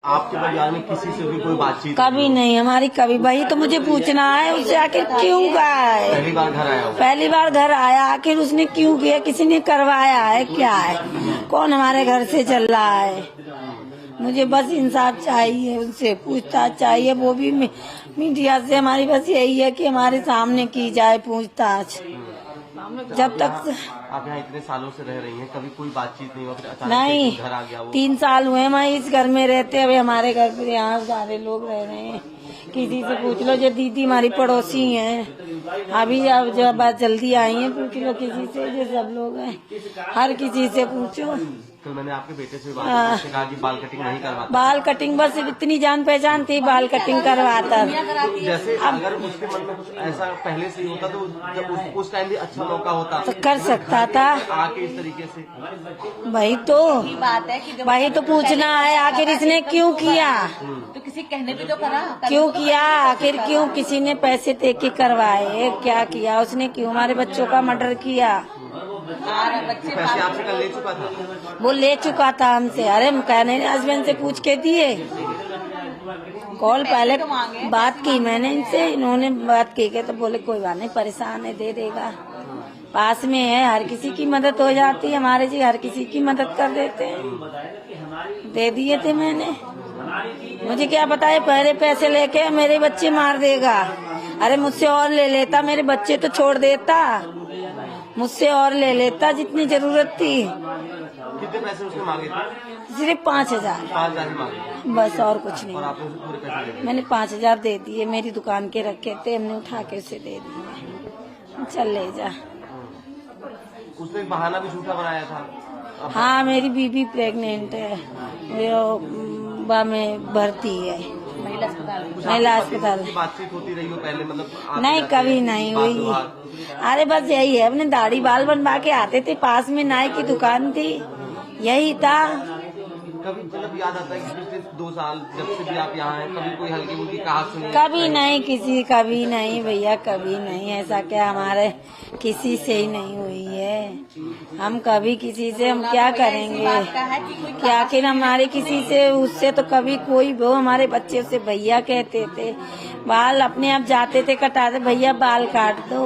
आपके परिवार में किसी से भी कोई बातचीत कभी नहीं हमारी, कभी। वही तो मुझे पूछना है उससे, आखिर क्यों गया है? पहली बार घर आया हो? पहली बार घर आया, आखिर उसने क्यों किया? किसी ने करवाया है? क्या है? कौन हमारे घर से चल रहा है? मुझे बस इंसाफ चाहिए, उनसे पूछताछ चाहिए, वो भी मीडिया से। हमारी बस यही है कि हमारे सामने की जाए पूछताछ। जब तक आप यहाँ इतने सालों से रह रही हैं, कभी कोई बातचीत नहीं हुआ? फिर अचानक नहीं, से घर आ गया वो? 3 साल हुए मैं इस घर में रहते। अभी हमारे घर पे यहाँ सारे लोग रह रहे हैं। किसी से पूछ लो, जो दीदी हमारी पड़ोसी हैं, अभी अब जब बात जल्दी आई है, पूछ लो किसी से, जो सब लोग हैं, हर किसी से पूछो। तो मैंने आपके बेटे से बात की, उसने कहा कि बाल कटिंग नहीं करवाता। बाल कटिंग बस इतनी जान पहचान थी, बाल कटिंग करवाता। जैसे अगर उसके मन में कुछ ऐसा पहले से ही होता तो जब उस टाइम भी अच्छा मौका होता तो कर सकता था आके इस तरीके से। वही तो बात है कि वही तो पूछना है, आखिर इसने क्यों किया? तो किसी कहने भी तो करा, क्यों किया? आखिर क्यों? किसी ने पैसे दे के करवाए? क्या किया उसने? क्यों हमारे बच्चों का मर्डर किया? पैसे आपसे कल ले चुका था? वो ले चुका था हमसे। अरे कहने हस्बैंड से पूछ के दिए। कॉल पहले बात की मैंने इनसे, इन्होंने बात की के तो बोले कोई बात नहीं, परेशान है, दे देगा, पास में है, हर किसी की मदद हो जाती है। हमारे जी हर किसी की मदद कर देते हैं। दे दिए थे मैंने। मुझे क्या पता है पहले पैसे लेके मेरे बच्चे मार देगा। अरे मुझसे और ले लेता, मेरे बच्चे तो छोड़ देता, मुझसे और ले लेता जितनी जरूरत थी। कितने पैसे उसने मांगे थे? सिर्फ 5,000। 5,000 ही मांगे बस और कुछ नहीं। और आपने उसे पूरे पैसे दे दिए? मैंने 5,000 दे दिए, मेरी दुकान के रखे थे, हमने उठा के उसे दे दिए। चल ले जा। उसने एक बहाना भी झूठा बनाया था। हाँ, मेरी बीबी प्रेग्नेंट है, वो में भर्ती है महिला अस्पताल। बातचीत होती रही हो पहले? मतलब नहीं, कभी नहीं हुई। अरे बस यही है, अपने दाढ़ी बाल बनवा के आते थे, पास में नाई की दुकान थी, यही था। कभी मतलब याद आता है कि पिछले 2 साल जब से भी आप यहाँ हैं, कभी कोई हल्की फुल्की कहा सुनी? कभी नहीं, कभी नहीं भैया, कभी नहीं। ऐसा क्या हमारे किसी से ही नहीं हुई है। हम कभी किसी से, हम क्या करेंगे कि आखिर हमारे किसी से, उससे तो कभी कोई, वो हमारे बच्चे से भैया कहते थे। बाल अपने आप जाते थे कटाते, भैया बाल काट दो।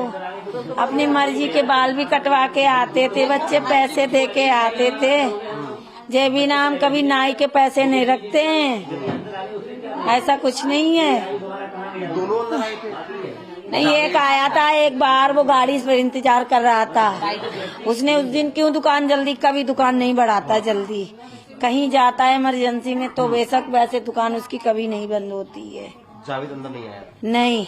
अपनी मर्जी के बाल भी कटवा के आते थे, बच्चे पैसे दे के आते थे। जे भी नाम कभी नाई के पैसे नहीं रखते हैं, ऐसा कुछ नहीं है। दोनों अंदर आए थे? नहीं, एक आया था एक बार, वो गाड़ी पर इंतजार कर रहा था। उसने उस दिन क्यों दुकान जल्दी, कभी दुकान नहीं बढ़ाता जल्दी, कहीं जाता है इमरजेंसी में तो बेशक, वैसे दुकान उसकी कभी नहीं बंद होती है। जावेद अंदर नहीं आया? नहीं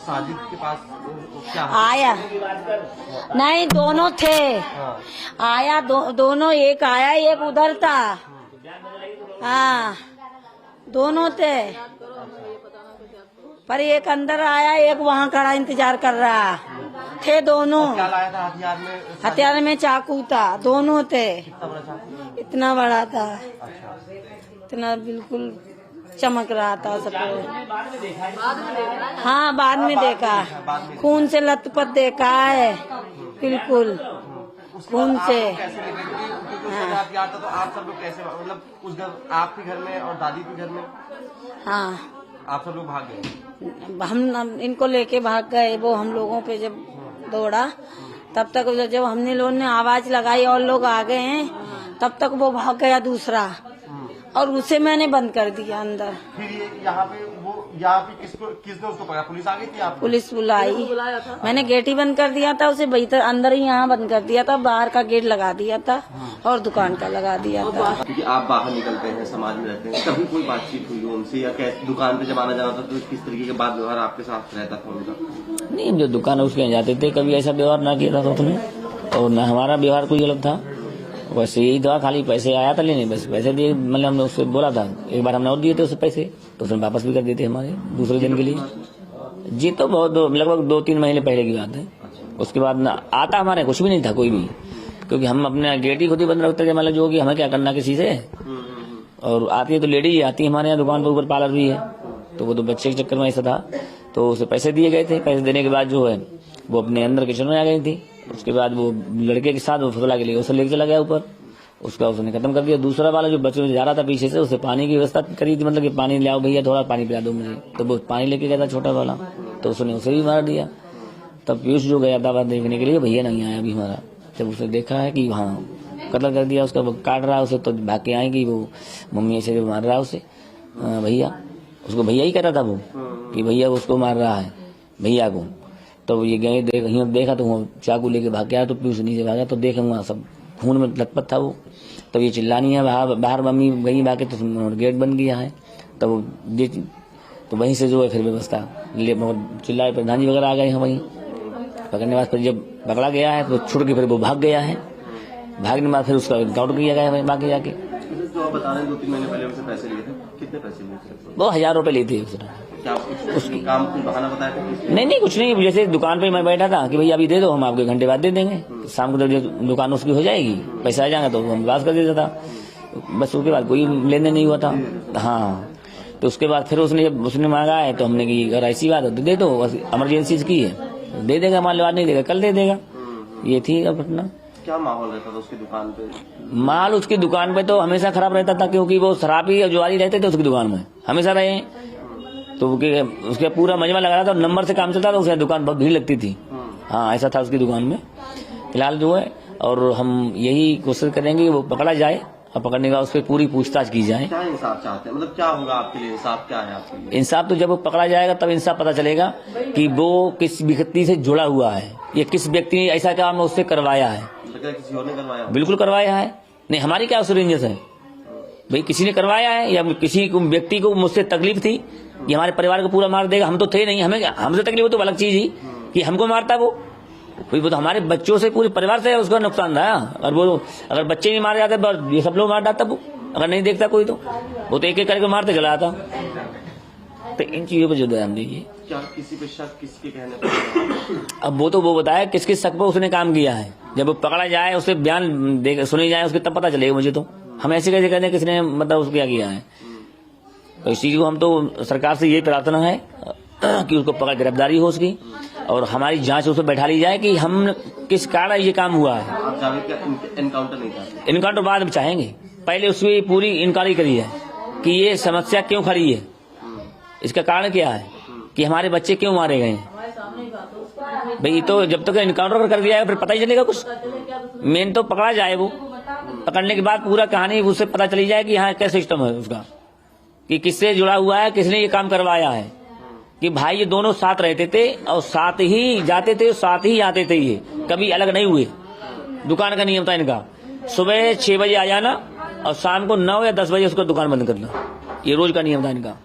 साजिद के पास क्या आया? नहीं, दोनों थे। आया दोनों, एक आया एक उधर था। हाँ, दोनों थे, पर एक अंदर आया, एक वहाँ खड़ा इंतजार कर रहा थे। दोनों। क्या लाया था हथियार में? हथियार में चाकू था, दोनों थे। इतना बड़ा था, इतना बिल्कुल चमक रहा था सब। हाँ, बाद में देखा, खून से लथपथ देखा है, बिल्कुल खून से। हाँ। तो आप सब लोग कैसे, मतलब उस घर, आपके घर में और दादी के घर में? हाँ, आप सब लोग भाग गए? हम इनको लेके भाग गए। वो हम लोगों पे जब दौड़ा, तब तक जब हमने लोगों ने आवाज लगाई और लोग आ गए हैं, तब तक वो भाग गया दूसरा, और उसे मैंने बंद कर दिया अंदर। फिर यहाँ पे किसने उसको पकड़ा? पुलिस आ गई थी? आप पुलिस बुलाई, मैंने गेट ही बंद कर दिया था उसे, भीतर अंदर ही यहाँ बंद कर दिया था, बाहर का गेट लगा दिया था और दुकान का लगा दिया था। क्योंकि आप बाहर निकलते हैं, समाज में रहते हैं, कभी कोई बातचीत हुई उनसे, या कैसे दुकान पे जब आना जाना था तो किस तरीके के बात व्यवहार आपके साथ रहता था उनका? नहीं, जो दुकान उसके यहाँ जाते थे, कभी ऐसा व्यवहार ना किया था उसने, और न हमारा व्यवहार कोई अलग था। वैसे यही था, खाली पैसे आया था लेने, बस पैसे दिए। मतलब हमने उससे बोला था, एक बार हमने और दिए थे उसे पैसे, तो उसने वापस भी कर दिए थे हमारे दूसरे दिन के लिए। जी, तो बहुत लगभग 2-3 महीने पहले की बात है। उसके बाद ना आता हमारे कुछ भी नहीं था कोई भी, क्योंकि हम अपने गेट ही खुद ही बंद रखते थे। मतलब जो कि हमें क्या करना किसी से, और आती है तो लेडी ही आती है हमारे यहाँ दुकान पर, ऊपर पार्लर भी है, तो वो तो बच्चे के चक्कर में ऐसा था। तो उसे पैसे दिए गए थे, पैसे देने के बाद जो है वो अपने अंदर किचन में आ गई थी। उसके बाद वो लड़के के साथ वो फुसला के लिए उसे लेके चला गया ऊपर, उसका उसने खत्म कर दिया। दूसरा वाला जो बच्चों में जा रहा था पीछे से, उसे पानी की व्यवस्था करी थी, मतलब कि पानी ले आओ भैया, थोड़ा पानी पिला दो मुझे, तो वो पानी लेके गया था छोटा वाला, तो उसने उसे भी मार दिया। तब पीयूष जो गया था देखने के लिए, भैया नहीं आया अभी हमारा, जब उसने देखा है कि हाँ कत्ल कर दिया उसका, वो काट रहा है उसे, तो भाग के आएगी वो मम्मी से जो मार रहा है उसे भैया, उसको भैया ही कह रहा था वो कि भैया उसको मार रहा है भैया को। तो ये गए देखा तो वो चाकू लेके भाग गया, तो पीयूष नीचे भागा, तो देखे वहाँ सब खून में लथपथ था वो। तब ये चिल्लानी है बाहर मम्मी गई भागे, तो गेट बन गया है, तो वहीं से जो है फिर व्यवस्था चिल्लाए, प्रधान जी वगैरह आ गए हैं वहीं पकड़ने बाद। फिर जब पकड़ा गया है तो छुट के फिर वो भाग गया है, भागने के बाद फिर उसका काउंट किया गया है बाकी जाके। जो आप बता रहे हैं 2-3 महीने पहले उनसे पैसे लिए थे, कितने पैसे लिए थे? वो 1000 रुपए लिए थे उसने। क्या उसकी काम कुछ बहाना बताया था? नहीं कुछ नहीं, जैसे दुकान पे मैं बैठा था कि भैया अभी दे दो, हम आपको घंटे बाद दे देंगे, शाम को जब दुकान उसकी हो जाएगी पैसा आ जाएगा तो हम बात कर देता था, बस उसके बाद कोई लेने नहीं हुआ था। हाँ, तो उसके बाद फिर जब उसने मांगा है तो हमने कि अगर ऐसी बात हो तो दे दो, इमरजेंसी की है, दे देगा, मान लो नहीं देगा कल दे देगा। ये थी घटना। क्या माहौल रहता था उसकी दुकान पे? माल उसकी दुकान पे तो हमेशा खराब रहता था, क्योंकि वो शराबी जुआरी रहते थे उसकी दुकान में, हमेशा रहे, तो उसके पूरा मजमा लगा रहा था, नंबर से काम चलता था, उसकी दुकान बहुत भीड़ लगती थी। हाँ, ऐसा था उसकी दुकान में। फिलहाल जो है, और हम यही कोशिश करेंगे कि वो पकड़ा जाए, और पकड़ने का उस पर पूरी पूछताछ की जाए। क्या इंसाफ चाहते हैं, मतलब क्या होगा आपके लिए? इंसाफ क्या है आपके लिए? इंसाफ तो जब वो पकड़ा जाएगा तब इंसाफ पता चलेगा कि वो किस व्यक्ति से जुड़ा हुआ है, ये किस व्यक्ति ने ऐसा काम उससे करवाया है। किसी और ने करवाया? बिल्कुल करवाया है। नहीं, हमारी क्या उस रेंजस है भाई, किसी ने करवाया है या किसी को व्यक्ति को मुझसे तकलीफ थी, ये हमारे परिवार को पूरा मार देगा, हम तो थे नहीं, हमसे तकलीफ हो तो अलग चीज ही कि हमको मारता वो तो हमारे बच्चों से पूरे परिवार से उसका नुकसान था। और वो अगर बच्चे नहीं मारे जाते ये सब लोग मार डालता, वो अगर नहीं देखता कोई तो वो तो एक एक करके मारते चला आता। तो इन चीजों पर जो ध्यान दीजिए। क्या किसी पे शक, किसके कहने पर? अब वो बताया किस किस शक पर उसने काम किया है, जब वो पकड़ा जाए उससे बयान सुनी जाए उसके तब पता चलेगा मुझे। तो हम ऐसे कैसे कहते हैं किसने मतलब उसको क्या किया है। तो इस चीज को हम तो सरकार से यही प्रार्थना है कि उसको पकड़ गिरफ्तारी हो उसकी, और हमारी जांच उस पर बैठा ली जाए कि हम किस कारण ये काम हुआ है। आप जावेद का एनकाउंटर नहीं चाहते? इनकाउंटर बाद में चाहेंगे, पहले उसकी पूरी इंक्वायरी करी है कि ये समस्या क्यों खड़ी है, इसका कारण क्या है, कि हमारे बच्चे क्यों मारे गए हैं भाई। तो जब तक इनकाउंटर कर दिया है फिर पता ही चलेगा कुछ। मेन तो पकड़ा जाए, वो पकड़ने के बाद पूरा कहानी उससे पता चली जाए कि यहाँ क्या सिस्टम है उसका, कि किससे जुड़ा हुआ है, किसने ये काम करवाया है। कि भाई ये दोनों साथ रहते थे और साथ ही जाते थे, साथ ही आते थे, ये कभी अलग नहीं हुए। दुकान का नियम था इनका, सुबह 6 बजे आ जाना और शाम को 9 या 10 बजे उसको दुकान बंद करना, ये रोज का नियम था इनका।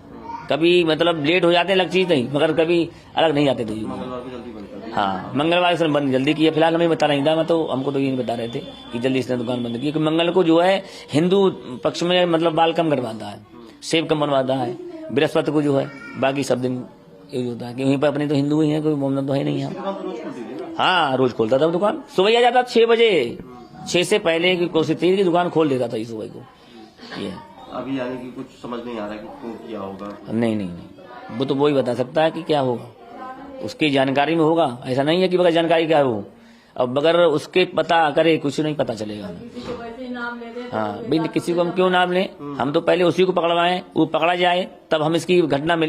कभी मतलब लेट हो जाते अलग चीज नहीं, मगर कभी अलग नहीं आते थे। हाँ, मंगलवार से बंद जल्दी किया। फिलहाल हमें बता नहीं था, मैं तो हमको तो ये बता रहे थे कि जल्दी इसने दुकान बंद की, क्योंकि मंगल को जो है हिंदू पक्ष में मतलब बाल कम करवाता है, सेब कम बनवाता है, बृहस्पति को जो है, बाकी सब दिन यही होता है कि वहीं पर अपने तो हिंदू ही है, कोई मोहम्मद तो है नहीं है। हाँ, रोज खोलता था दुकान, सुबह आ जाता 6 बजे, 6 से पहले की कोशिश थी कि दुकान खोल देता था इस सुबह को। ये अभी यानी कि कुछ समझ नहीं आ रहा कि क्यों किया होगा? नहीं, वो तो वही बता सकता है कि क्या होगा, उसकी जानकारी में होगा। ऐसा नहीं है कि बगैर जानकारी क्या हो, अब बगैर उसके पता करे कुछ नहीं पता चलेगा। हाँ भाई, किसी को हम क्यों नाम लें, हम तो पहले उसी को पकड़वाएं, वो पकड़ा जाए तब हम इसकी घटना मिले।